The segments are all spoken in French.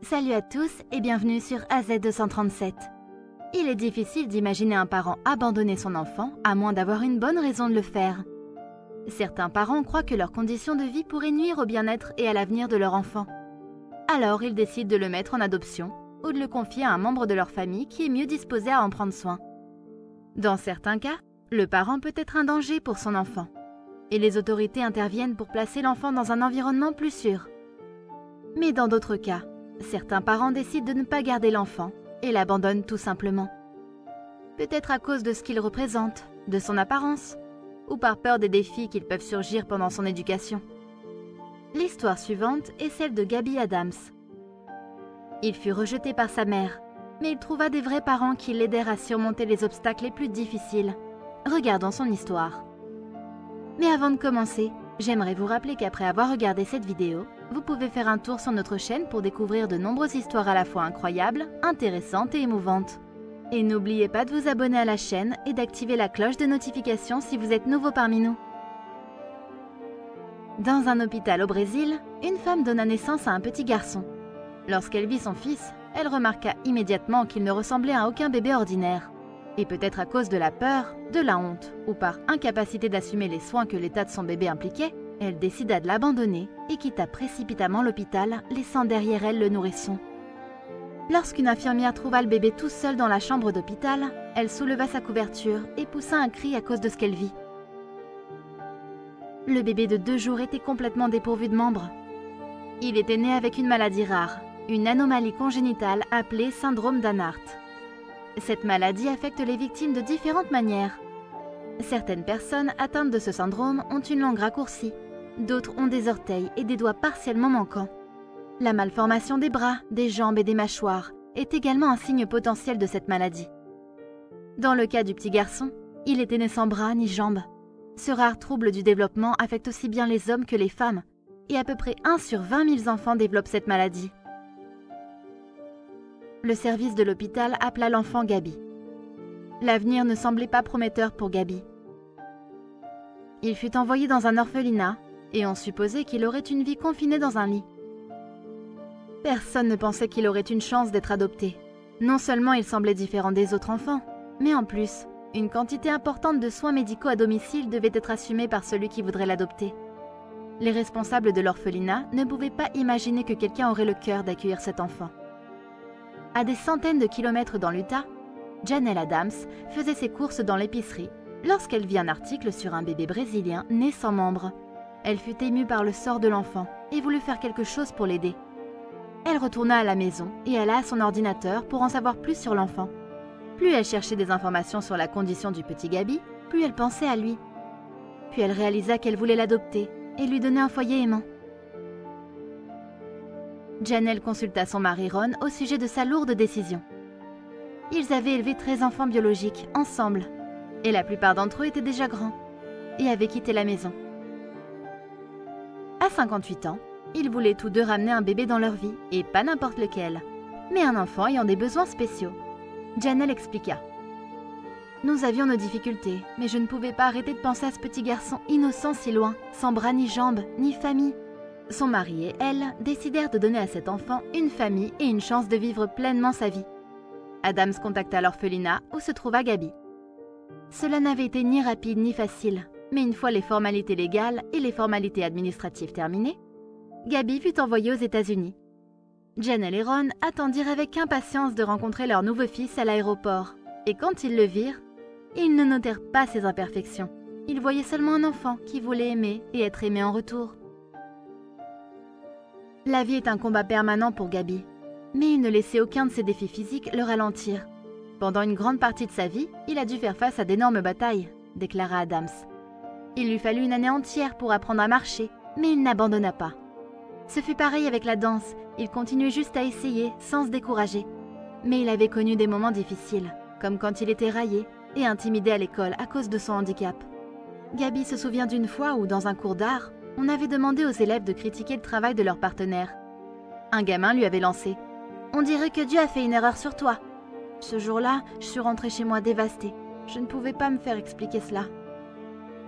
Salut à tous et bienvenue sur AZ237. Il est difficile d'imaginer un parent abandonner son enfant à moins d'avoir une bonne raison de le faire. Certains parents croient que leurs conditions de vie pourraient nuire au bien-être et à l'avenir de leur enfant. Alors ils décident de le mettre en adoption ou de le confier à un membre de leur famille qui est mieux disposé à en prendre soin. Dans certains cas, le parent peut être un danger pour son enfant et les autorités interviennent pour placer l'enfant dans un environnement plus sûr. Mais dans d'autres cas, certains parents décident de ne pas garder l'enfant et l'abandonnent tout simplement. Peut-être à cause de ce qu'il représente, de son apparence, ou par peur des défis qui peuvent surgir pendant son éducation. L'histoire suivante est celle de Gabby Adams. Il fut rejeté par sa mère, mais il trouva des vrais parents qui l'aidèrent à surmonter les obstacles les plus difficiles. Regardons son histoire. Mais avant de commencer, j'aimerais vous rappeler qu'après avoir regardé cette vidéo, vous pouvez faire un tour sur notre chaîne pour découvrir de nombreuses histoires à la fois incroyables, intéressantes et émouvantes. Et n'oubliez pas de vous abonner à la chaîne et d'activer la cloche de notification si vous êtes nouveau parmi nous. Dans un hôpital au Brésil, une femme donna naissance à un petit garçon. Lorsqu'elle vit son fils, elle remarqua immédiatement qu'il ne ressemblait à aucun bébé ordinaire. Et peut-être à cause de la peur, de la honte ou par incapacité d'assumer les soins que l'état de son bébé impliquait, elle décida de l'abandonner et quitta précipitamment l'hôpital, laissant derrière elle le nourrisson. Lorsqu'une infirmière trouva le bébé tout seul dans la chambre d'hôpital, elle souleva sa couverture et poussa un cri à cause de ce qu'elle vit. Le bébé de 2 jours était complètement dépourvu de membres. Il était né avec une maladie rare, une anomalie congénitale appelée syndrome d'Hanhart. Cette maladie affecte les victimes de différentes manières. Certaines personnes atteintes de ce syndrome ont une langue raccourcie, d'autres ont des orteils et des doigts partiellement manquants. La malformation des bras, des jambes et des mâchoires est également un signe potentiel de cette maladie. Dans le cas du petit garçon, il était né sans bras ni jambes. Ce rare trouble du développement affecte aussi bien les hommes que les femmes, et à peu près 1 sur 20 000 enfants développent cette maladie. Le service de l'hôpital appela l'enfant Gabby. L'avenir ne semblait pas prometteur pour Gabby. Il fut envoyé dans un orphelinat et on supposait qu'il aurait une vie confinée dans un lit. Personne ne pensait qu'il aurait une chance d'être adopté. Non seulement il semblait différent des autres enfants, mais en plus, une quantité importante de soins médicaux à domicile devait être assumée par celui qui voudrait l'adopter. Les responsables de l'orphelinat ne pouvaient pas imaginer que quelqu'un aurait le cœur d'accueillir cet enfant. À des centaines de kilomètres dans l'Utah, Janelle Adams faisait ses courses dans l'épicerie lorsqu'elle vit un article sur un bébé brésilien né sans membres. Elle fut émue par le sort de l'enfant et voulut faire quelque chose pour l'aider. Elle retourna à la maison et alla à son ordinateur pour en savoir plus sur l'enfant. Plus elle cherchait des informations sur la condition du petit Gabby, plus elle pensait à lui. Puis elle réalisa qu'elle voulait l'adopter et lui donner un foyer aimant. Janelle consulta son mari Ron au sujet de sa lourde décision. Ils avaient élevé 13 enfants biologiques, ensemble, et la plupart d'entre eux étaient déjà grands, et avaient quitté la maison. À 58 ans, ils voulaient tous deux ramener un bébé dans leur vie, et pas n'importe lequel, mais un enfant ayant des besoins spéciaux. Janelle expliqua. « Nous avions nos difficultés, mais je ne pouvais pas arrêter de penser à ce petit garçon innocent si loin, sans bras ni jambes, ni famille. » Son mari et elle décidèrent de donner à cet enfant une famille et une chance de vivre pleinement sa vie. Adams contacta l'orphelinat où se trouva Gabby. Cela n'avait été ni rapide ni facile, mais une fois les formalités légales et les formalités administratives terminées, Gabby fut envoyée aux États-Unis. Janelle et Ron attendirent avec impatience de rencontrer leur nouveau fils à l'aéroport, et quand ils le virent, ils ne notèrent pas ses imperfections. Ils voyaient seulement un enfant qui voulait aimer et être aimé en retour. La vie est un combat permanent pour Gabby, mais il ne laissait aucun de ses défis physiques le ralentir. Pendant une grande partie de sa vie, il a dû faire face à d'énormes batailles, déclara Adams. Il lui fallut une année entière pour apprendre à marcher, mais il n'abandonna pas. Ce fut pareil avec la danse, il continuait juste à essayer, sans se décourager. Mais il avait connu des moments difficiles, comme quand il était raillé et intimidé à l'école à cause de son handicap. Gabby se souvient d'une fois où, dans un cours d'art, on avait demandé aux élèves de critiquer le travail de leur partenaire. Un gamin lui avait lancé « On dirait que Dieu a fait une erreur sur toi. » Ce jour-là, je suis rentrée chez moi dévastée. Je ne pouvais pas me faire expliquer cela.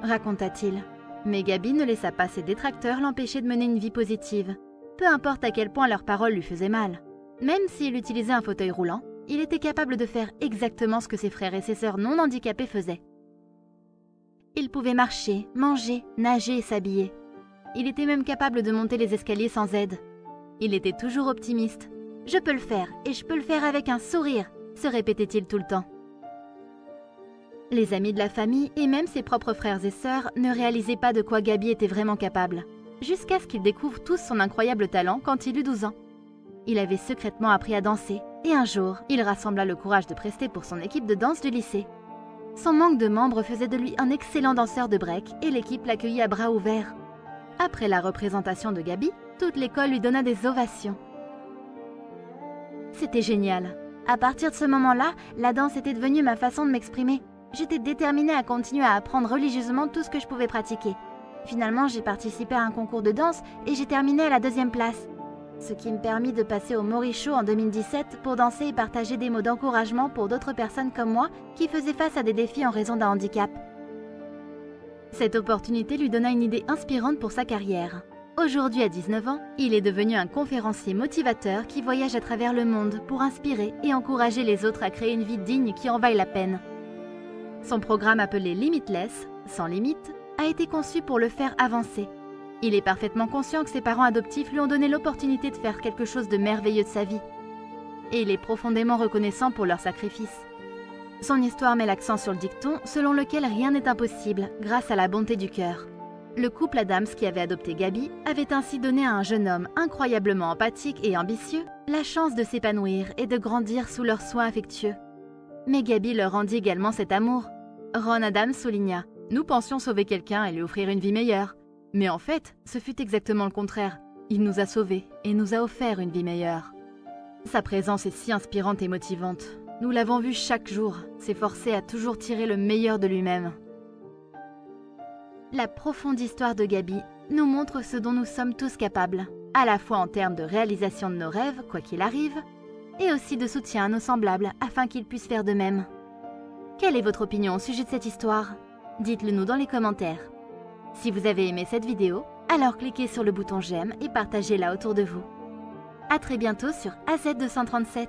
Raconta-t-il. Mais Gabby ne laissa pas ses détracteurs l'empêcher de mener une vie positive, peu importe à quel point leurs paroles lui faisaient mal. Même s'il utilisait un fauteuil roulant, il était capable de faire exactement ce que ses frères et ses sœurs non handicapés faisaient. Il pouvait marcher, manger, nager et s'habiller. Il était même capable de monter les escaliers sans aide. Il était toujours optimiste. « Je peux le faire, et je peux le faire avec un sourire », se répétait-il tout le temps. Les amis de la famille et même ses propres frères et sœurs ne réalisaient pas de quoi Gaby était vraiment capable, jusqu'à ce qu'ils découvrent tous son incroyable talent quand il eut 12 ans. Il avait secrètement appris à danser, et un jour, il rassembla le courage de prester pour son équipe de danse du lycée. Son manque de membres faisait de lui un excellent danseur de break et l'équipe l'accueillit à bras ouverts. Après la représentation de Gaby, toute l'école lui donna des ovations. C'était génial. À partir de ce moment-là, la danse était devenue ma façon de m'exprimer. J'étais déterminée à continuer à apprendre religieusement tout ce que je pouvais pratiquer. Finalement, j'ai participé à un concours de danse et j'ai terminé à la 2e place. Ce qui me permit de passer au Maury Show en 2017 pour danser et partager des mots d'encouragement pour d'autres personnes comme moi qui faisaient face à des défis en raison d'un handicap. Cette opportunité lui donna une idée inspirante pour sa carrière. Aujourd'hui, à 19 ans, il est devenu un conférencier motivateur qui voyage à travers le monde pour inspirer et encourager les autres à créer une vie digne qui en vaille la peine. Son programme appelé Limitless, sans limite, a été conçu pour le faire avancer. Il est parfaitement conscient que ses parents adoptifs lui ont donné l'opportunité de faire quelque chose de merveilleux de sa vie. Et il est profondément reconnaissant pour leur sacrifice. Son histoire met l'accent sur le dicton selon lequel rien n'est impossible grâce à la bonté du cœur. Le couple Adams qui avait adopté Gaby avait ainsi donné à un jeune homme incroyablement empathique et ambitieux la chance de s'épanouir et de grandir sous leurs soins affectueux. Mais Gaby leur rendit également cet amour. Ron Adams souligna « Nous pensions sauver quelqu'un et lui offrir une vie meilleure. Mais en fait, ce fut exactement le contraire. Il nous a sauvés et nous a offert une vie meilleure. » Sa présence est si inspirante et motivante. Nous l'avons vu chaque jour, s'efforcer à toujours tirer le meilleur de lui-même. La profonde histoire de Gaby nous montre ce dont nous sommes tous capables, à la fois en termes de réalisation de nos rêves, quoi qu'il arrive, et aussi de soutien à nos semblables afin qu'ils puissent faire de même. Quelle est votre opinion au sujet de cette histoire? Dites-le nous dans les commentaires. Si vous avez aimé cette vidéo, alors cliquez sur le bouton j'aime et partagez-la autour de vous. À très bientôt sur AZ237.